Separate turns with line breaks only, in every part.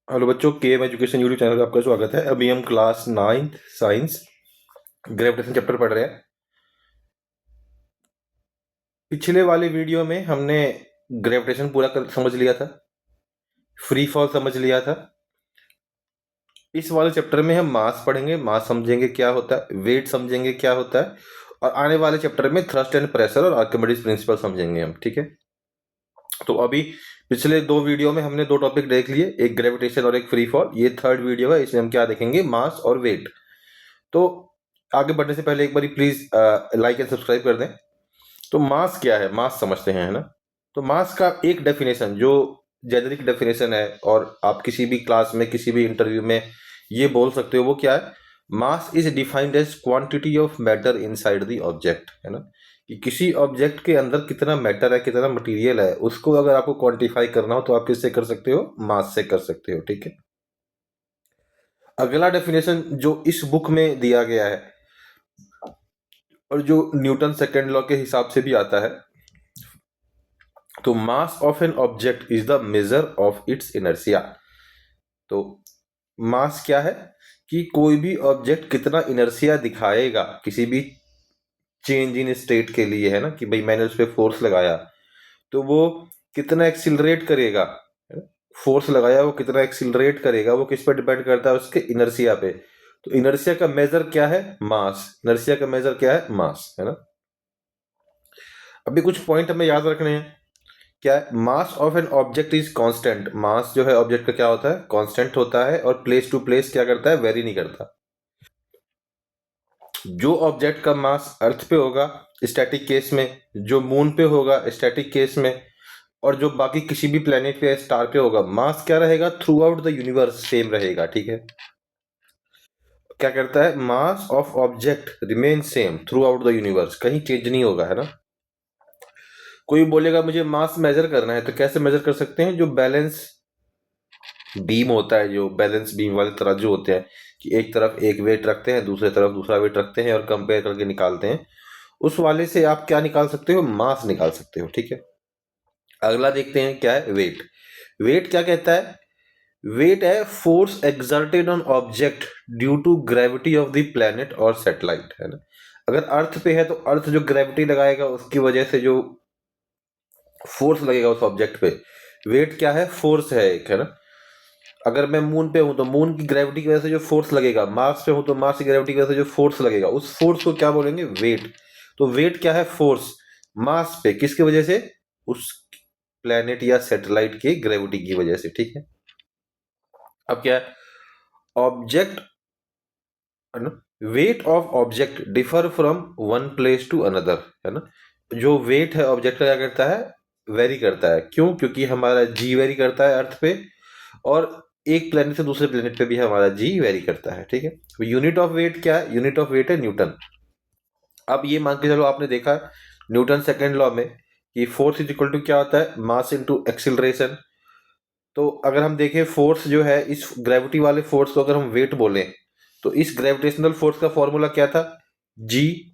Hello बच्चों, KM education YouTube channel में आपका स्वागत है। अभी हम क्लास 9 साइंस ग्रेविटेशन चैप्टर पढ़ रहे हैं। पिछले वाले वीडियो में हमने ग्रेविटेशन समझ लिया था, फ्री फॉल समझ लिया था। इस वाले चैप्टर में हम मास पढ़ेंगे, मास समझेंगे क्या होता है, वेट समझेंगे क्या होता है, और आने वाले चैप्टर में थ्रस्ट एंड प्रेशर और आर्किमिडीज प्रिंसिपल समझेंगे हम। ठीक है, तो अभी पिछले 2 वीडियो में हमने 2 टॉपिक देख लिए, एक ग्रेविटेशन और एक फ्री फॉल। ये थर्ड वीडियो है, इसमें हम क्या देखेंगे, मास और वेट। तो आगे बढ़ने से पहले एक बार प्लीज लाइक एंड सब्सक्राइब कर दें। तो मास क्या है, मास समझते हैं, है ना। तो मास का एक डेफिनेशन जो जेनरिक डेफिनेशन है, और आप किसी भी क्लास में किसी भी इंटरव्यू में ये बोल सकते हो, वो क्या है, mass is defined as quantity of matter inside the object, है ना। कि किसी ऑब्जेक्ट के अंदर कितना मैटर है, कितना मटेरियल है, उसको अगर आपको क्वांटिफाई करना हो तो आप किससे कर सकते हो, मास से कर सकते हो। ठीक है, अगला डेफिनेशन जो इस बुक में दिया गया है और जो न्यूटन सेकेंड लॉ के हिसाब से भी आता है, तो मास of an object is the measure of its inertia. तो मास क्या है कि कोई भी ऑब्जेक्ट कितना इनर्शिया दिखाएगा किसी भी चेंज इन स्टेट के लिए, है ना। कि भाई मैंने उस पर फोर्स लगाया तो वो कितना एक्सिलरेट करेगा, फोर्स लगाया वो कितना एक्सिलरेट करेगा, वो किस पर डिपेंड करता है, उसके इनर्शिया पे। तो इनर्शिया का मेजर क्या है, मास। इनर्शिया का मेजर क्या है, मास, है ना। अभी कुछ पॉइंट हमें याद रखने हैं। क्या है, mass of an object is constant. Mass जो है ऑब्जेक्ट का क्या होता है, कांस्टेंट होता है, और प्लेस टू प्लेस क्या करता है, वेरी नहीं करता। जो ऑब्जेक्ट का मास अर्थ पे होगा स्टैटिक केस में, जो मून पे होगा स्टैटिक केस में, और जो बाकी किसी भी प्लेनेट पे स्टार पे होगा, मास क्या रहेगा, through out the universe same रहेगा। ठीक है, क्या करता है, mass of object remain same through out the universe, कहीं चेंज नहीं होगा, है ना। कोई बोलेगा मुझे मास मेजर करना है, तो कैसे मेजर कर सकते हैं, जो बैलेंस बीम होता है, जो बैलेंस बीम वाले तराजू होते हैं, कि एक तरफ एक वेट रखते हैं, दूसरे तरफ दूसरा वेट रखते हैं, और कंपेयर करके निकालते हैं, उस वाले से आप क्या निकाल सकते हो, मास निकाल सकते हो। ठीक है, अगला देखते हैं क्या है, वेट। वेट क्या कहता है, वेट है force exerted on object due to gravity of the planet और सैटेलाइट, है ना। अगर अर्थ पे है तो अर्थ जो ग्रेविटी लगाएगा उसकी वजह से जो फोर्स लगेगा उस ऑब्जेक्ट पे, वेट क्या है, फोर्स है एक, है ना। अगर मैं मून पे हूं तो मून की ग्रेविटी की वजह से जो फोर्स लगेगा, मार्स पे हूं तो मार्स की ग्रेविटी की वजह से जो फोर्स लगेगा, उस फोर्स को क्या बोलेंगे, वेट। तो वेट क्या है, फोर्स मास पे, किसकी वजह से, उस प्लेनेट या सैटेलाइट की ग्रेविटी की वजह से। ठीक है, अब क्या है, ऑब्जेक्ट, है ना, weight of object differ from one place to another, है ना। जो वेट है ऑब्जेक्ट का क्या करता है, वेरी करता है। क्यों, क्योंकि हमारा जी वेरी करता है अर्थ पे, और एक प्लेनेट से दूसरे प्लेनेट पे भी हमारा जी वेरी करता है। ठीक है, यूनिट ऑफ वेट क्या है, यूनिट ऑफ वेट है न्यूटन। अब ये मान के चलो, आपने देखा न्यूटन सेकेंड लॉ में कि फोर्स इज इक्वल टू क्या होता है, मास इनटू एक्सिलरेशन। तो अगर हम देखें फोर्स जो है, इस ग्रेविटी वाले फोर्स को अगर हम वेट बोलें, तो इस ग्रेविटेशनल फोर्स का फॉर्मूला क्या था, जी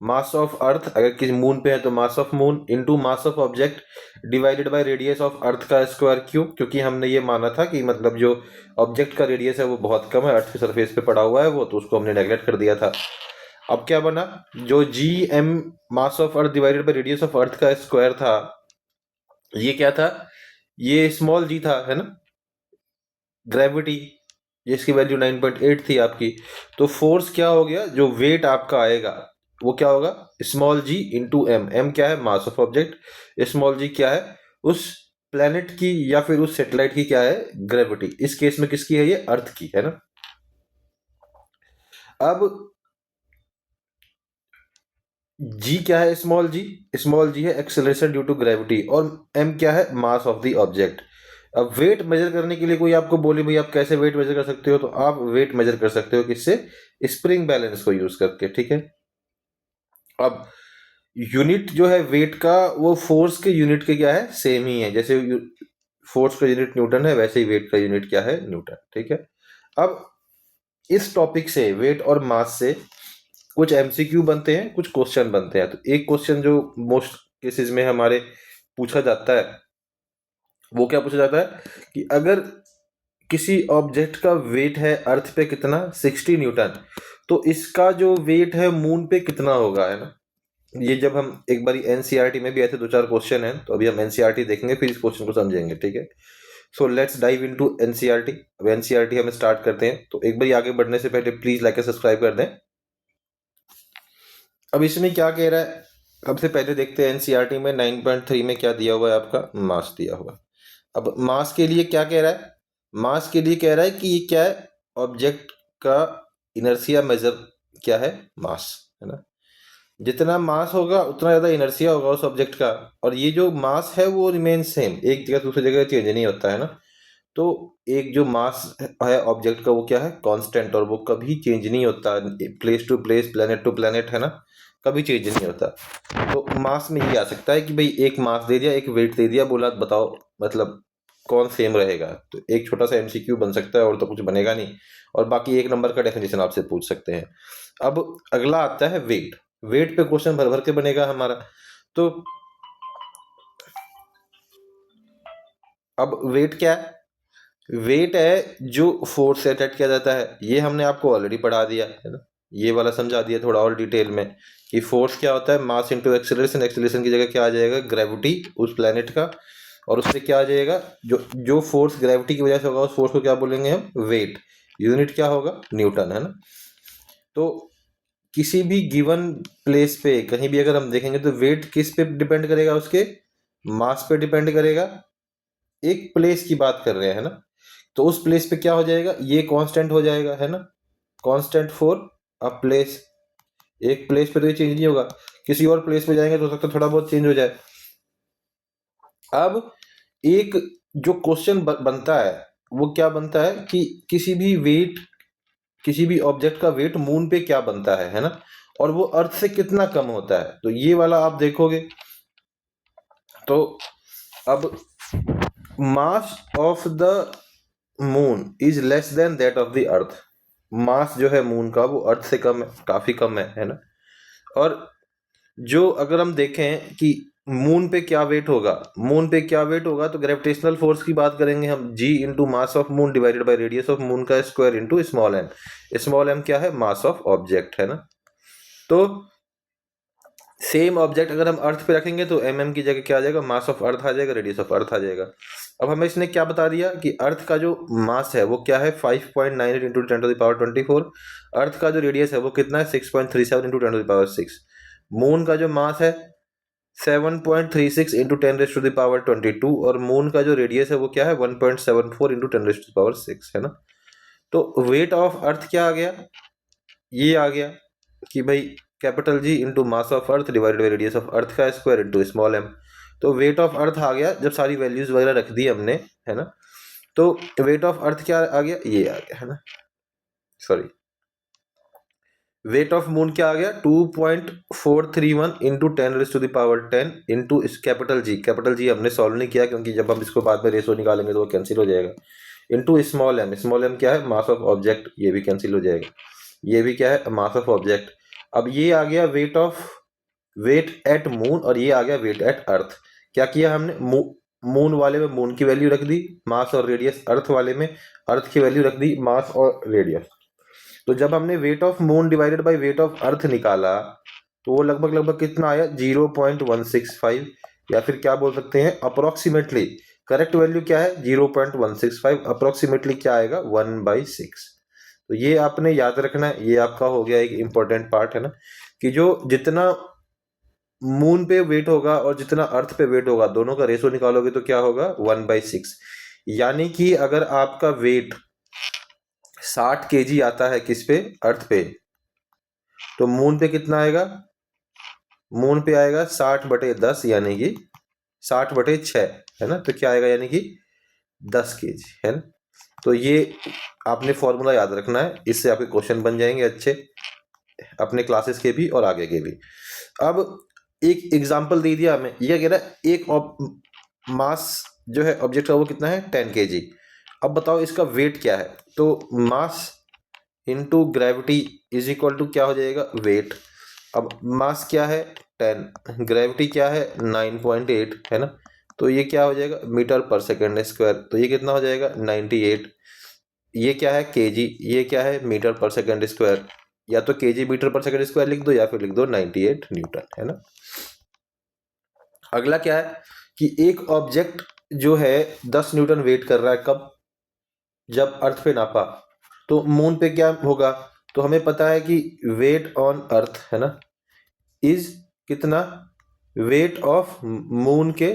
मास ऑफ अर्थ, अगर किसी मून पे है तो मास of moon into mass of object divided by radius of earth का स्क्वायर। क्यों, क्योंकि हमने ये माना था कि मतलब जो ऑब्जेक्ट का रेडियस है वो बहुत कम है, अर्थ की सरफेस पे पड़ा हुआ है वो, तो उसको हमने नेग्लेक्ट कर दिया था। अब क्या बना, जो G M mass of earth divided by radius of earth का स्क्वायर था, ये क्या था, ये स्मॉल जी था, है ना, ग्रेविटी, जिसकी वैल्यू 9.8 थी आपकी। तो फोर्स क्या हो गया, जो वेट आपका आएगा वो क्या होगा, स्मॉल जी इंटू एम। एम क्या है, मास ऑफ ऑब्जेक्ट, स्मॉल जी क्या है, उस प्लेनेट की या फिर उस सैटेलाइट की क्या है, ग्रेविटी। इस केस में किसकी है, ये अर्थ की, है ना। अब जी क्या है, स्मॉल जी, स्मॉल जी है एक्सेलरेशन ड्यू टू ग्रेविटी, और एम क्या है, मास ऑफ द ऑब्जेक्ट। अब वेट मेजर करने के लिए कोई आपको बोले भाई आप कैसे वेट मेजर कर सकते हो, तो आप वेट मेजर कर सकते हो किससे, स्प्रिंग बैलेंस को यूज करके। ठीक है, अब यूनिट जो है वेट का, वो फोर्स के यूनिट के क्या है, सेम ही है। जैसे फोर्स का यूनिट न्यूटन है, वैसे ही वेट का यूनिट क्या है, न्यूटन। ठीक है, अब इस टॉपिक से, वेट और मास से, कुछ एमसीक्यू बनते हैं, कुछ क्वेश्चन बनते हैं। तो एक क्वेश्चन जो मोस्ट केसेस में हमारे पूछा जाता है, वो क्या पूछा जाता है कि अगर किसी ऑब्जेक्ट का वेट है अर्थ पे कितना 60 न्यूटन, तो इसका जो वेट है मून पे कितना होगा, है ना। ये जब हम एक बार एनसीईआरटी में भी ऐसे 2-4 क्वेश्चन हैं, तो अभी हम एनसीईआरटी देखेंगे फिर इस क्वेश्चन को समझेंगे, ठीक है। So let's dive into NCERT. अब एनसीईआरटी हम स्टार्ट करते हैं, तो एक बार आगे बढ़ने से पहले प्लीज लाइक और सब्सक्राइब कर दें। अब इसमें क्या कह रहा है, सबसे पहले देखते हैं एनसीईआरटी में 9.3 में क्या दिया हुआ है, आपका मास दिया हुआ है। अब मास के लिए क्या कह रहा है, मास के लिए कह रहा है कि ये क्या है, ऑब्जेक्ट का इनर्शिया मेजर क्या है, मास, है ना। जितना मास होगा उतना ज़्यादा इनर्शिया होगा उस ऑब्जेक्ट का, और ये जो मास है वो रिमेन सेम, एक जगह दूसरी जगह चेंज नहीं होता, है ना। तो एक जो मास है ऑब्जेक्ट का वो क्या है, कांस्टेंट, और वो कभी चेंज नहीं होता, place to place, planet to planet, है ना, कभी चेंज नहीं होता। तो मास में ये आ सकता है कि भाई एक मास दे दिया, एक वेट दे दिया, बोला बताओ मतलब कौन सेम रहेगा। तो एक छोटा सा एमसीक्यू बन सकता है और तो कुछ बनेगा नहीं, और बाकी एक नंबर का डेफिनेशन आपसे पूछ सकते हैं। अब अगला आता है वेट। वेट पे क्वेश्चन भर भर के बनेगा हमारा। तो अब वेट क्या है, वेट है जो फोर्स से अटैच किया जाता है, ये हमने आपको ऑलरेडी पढ़ा दिया है ना, ये वाला समझा दिया थोड़ा और डिटेल में कि फोर्स क्या होता है, मास इनटू एक्सेलरेशन, एक्सेलरेशन की जगह क्या आ जाएगा, ग्रेविटी उस प्लेनेट का, और उससे क्या आ जाएगा, जो जो फोर्स ग्रेविटी की वजह से होगा उस फोर्स को क्या बोलेंगे हम, वेट। यूनिट क्या होगा, न्यूटन, है ना। तो किसी भी गिवन प्लेस पे कहीं भी अगर हम देखेंगे तो वेट किस पे डिपेंड करेगा, उसके मास पे डिपेंड करेगा। एक प्लेस की बात कर रहे हैं, है ना, तो उस प्लेस पे क्या हो जाएगा, ये कांस्टेंट हो जाएगा, है ना, कांस्टेंट फॉर अ प्लेस। एक प्लेस पे तो ये चेंज नहीं होगा, किसी और प्लेस पे जाएंगे तो हो सकता है थोड़ा बहुत चेंज हो जाए। अब एक जो क्वेश्चन बनता है वो क्या बनता है कि किसी भी वेट, किसी भी ऑब्जेक्ट का वेट मून पे क्या बनता है ना, और वो अर्थ से कितना कम होता है, तो ये वाला आप देखोगे। तो अब mass of the moon is less than that of the earth. Mass जो है मून का वो अर्थ से कम है, काफी कम है ना। और जो अगर हम देखें कि मून पे क्या वेट होगा, मून पे क्या वेट होगा, तो ग्रेविटेशनल फोर्स की बात करेंगे हम, G into mass of moon divided by radius of moon का square into small M. Small M क्या है, मास ऑफ ऑब्जेक्ट, है ना। तो सेम ऑब्जेक्ट अगर हम अर्थ पे रखेंगे तो एम की जगह क्या आ जाएगा, मास ऑफ अर्थ आ जाएगा, रेडियस ऑफ अर्थ आ जाएगा। अब हमें इसने क्या बता दिया कि अर्थ का जो मास है वो क्या है, 5.98 इंटू 10⁻²4। अर्थ का जो रेडियस है वो कितना है, 6.37 इंटू 10⁻6। मून का जो मास है 7.36 इंटू 10⁻22, और मून का जो रेडियस है वो क्या है, 1.74 इंटू 10⁻6, है ना। तो वेट ऑफ अर्थ क्या आ गया, ये आ गया कि भाई capital G into mass of earth divided by radius of earth का स्क्वायर इंटू स्मॉल एम। तो वेट ऑफ अर्थ आ गया जब सारी वैल्यूज वगैरह रख दी हमने, है ना। तो वेट ऑफ अर्थ क्या आ गया, ये आ गया, है ना, सॉरी, वेट ऑफ मून क्या आ गया, 2.431 इंटू 10⁻10 इंटू इस कैपिटल जी हमने सॉल्व नहीं किया क्योंकि जब हम इसको बाद में रेशो निकालेंगे तो वो कैंसिल हो जाएगा, इंटू स्मॉल एम क्या है, मास ऑफ ऑब्जेक्ट, ये भी कैंसिल हो जाएगा, ये भी क्या है, मास ऑफ ऑब्जेक्ट। अब ये आ गया वेट एट मून, और ये आ गया वेट एट अर्थ। क्या किया हमने, मून वाले में मून की वैल्यू रख दी, मास और रेडियस, अर्थ वाले में अर्थ की वैल्यू रख दी, मास और रेडियस। तो जब हमने weight of moon divided by weight of earth निकाला तो वो लगभग लगभग कितना आया, 0.165, या फिर क्या बोल सकते हैं अप्रोक्सीमेटली, करेक्ट वैल्यू क्या है 0.165, अप्रोक्सीमेटली क्या आएगा 1/6। तो ये आपने याद रखना है, ये आपका हो गया एक इंपॉर्टेंट पार्ट, है ना, कि जो जितना मून पे वेट होगा और जितना अर्थ पे वेट होगा दोनों का रेशो निकालोगे तो क्या होगा 1/6। यानी कि अगर आपका वेट 60 kg आता है किस पे, अर्थ पे, तो मून पे कितना आएगा, मून पे आएगा 60/10 यानी कि 60/6, है ना। तो क्या आएगा, यानी कि 10 kg, है ना। तो ये आपने फॉर्मूला याद रखना है, इससे आपके क्वेश्चन बन जाएंगे अच्छे, अपने क्लासेस के भी और आगे के भी। अब एक एग्जांपल दे दिया हमें, ये कह रहा है एक मास जो है ऑब्जेक्ट का वो कितना है 10 kg। अब बताओ इसका वेट क्या है, तो mass into gravity is equal to क्या हो जाएगा, वेट। अब मास क्या है 10, ग्रेविटी क्या है 9.8, है ना। तो ये क्या हो जाएगा मीटर पर सेकेंड स्क्वायर, तो ये कितना हो जाएगा 98। ये क्या है केजी, ये क्या है मीटर पर सेकंड स्क्वायर, या तो केजी मीटर पर सेकंड स्क्वायर लिख दो या फिर लिख दो 98 न्यूटन, है ना। अगला क्या है कि एक ऑब्जेक्ट जो है 10 न्यूटन वेट कर रहा है, कब, जब अर्थ पे नापा। तो मून पे क्या होगा, तो हमें पता है कि वेट ऑन अर्थ, है ना, इज कितना, वेट ऑफ मून के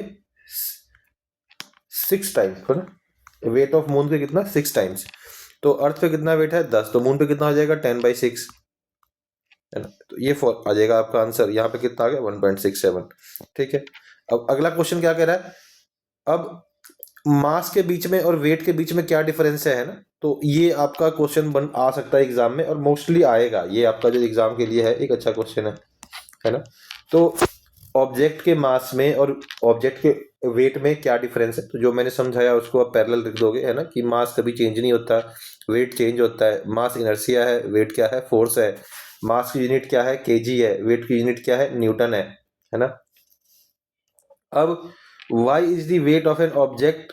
6 टाइम्स, है ना, वेट ऑफ मून के कितना 6 टाइम्स। तो अर्थ पे कितना वेट है 10, तो मून पे कितना हो जाएगा 10/6, है ना। तो ये आ जाएगा आपका आंसर। यहाँ पे कितना आ गया 1.67। ठीक है, अब अगला क्वेश्चन क्या कह रहा है, अब मास के बीच में और वेट के बीच में क्या डिफरेंस है ना। तो ये आपका क्वेश्चन बन आ सकता है एग्जाम में, और मोस्टली आएगा ये आपका जो एग्जाम के लिए है, एक अच्छा क्वेश्चन है ना। तो ऑब्जेक्ट के मास में और ऑब्जेक्ट के वेट में क्या डिफरेंस है, तो जो मैंने समझाया उसको आप पैरेलल लिख दोगे, है ना, कि मास कभी चेंज नहीं होता, वेट चेंज होता है। मास इनर्शिया है, वेट क्या है फोर्स है। मास की यूनिट क्या है केजी है, वेट की यूनिट क्या है न्यूटन है ना। अब why is the weight of an object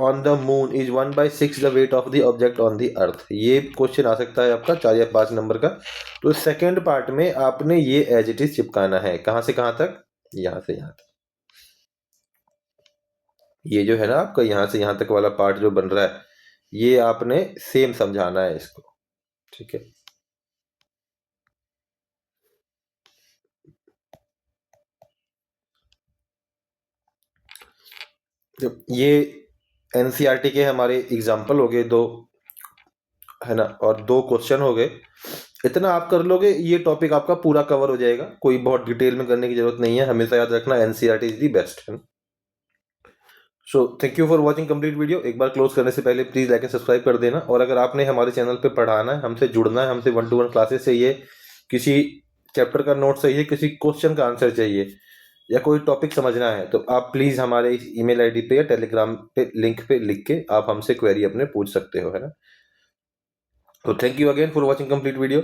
on the moon is 1/6 the weight of the object on the earth। ये क्वेश्चन आ सकता है आपका 4 या 5 नंबर का। तो सेकंड पार्ट में आपने ये एज इट इज चिपकाना है, कहां से कहां तक, यहां से यहां तक। ये जो है ना आपका यहां से यहां तक वाला पार्ट जो बन रहा है, ये आपने सेम समझाना है इसको, ठीक है। तो ये एनसीईआरटी के हमारे एग्जाम्पल हो गए 2, है ना, और 2 क्वेश्चन हो गए। इतना आप कर लोगे, ये टॉपिक आपका पूरा कवर हो जाएगा, कोई बहुत डिटेल में करने की जरूरत नहीं है। हमेशा याद रखना एनसीईआरटी इज दी बेस्ट, है। So thank you for watching complete video. एक बार क्लोज करने से पहले प्लीज लाइक एंड सब्सक्राइब कर देना। और अगर आपने हमारे चैनल पे पढ़ाना है, हमसे जुड़ना है, हमसे 1-to-1 क्लासेस चाहिए, किसी चैप्टर का नोट चाहिए, किसी क्वेश्चन का आंसर चाहिए, या कोई टॉपिक समझना है, तो आप प्लीज हमारे इस ईमेल आईडी पे या टेलीग्राम पे लिंक पे लिख के आप हमसे क्वेरी अपने पूछ सकते हो, है ना। तो thank you again for watching complete video.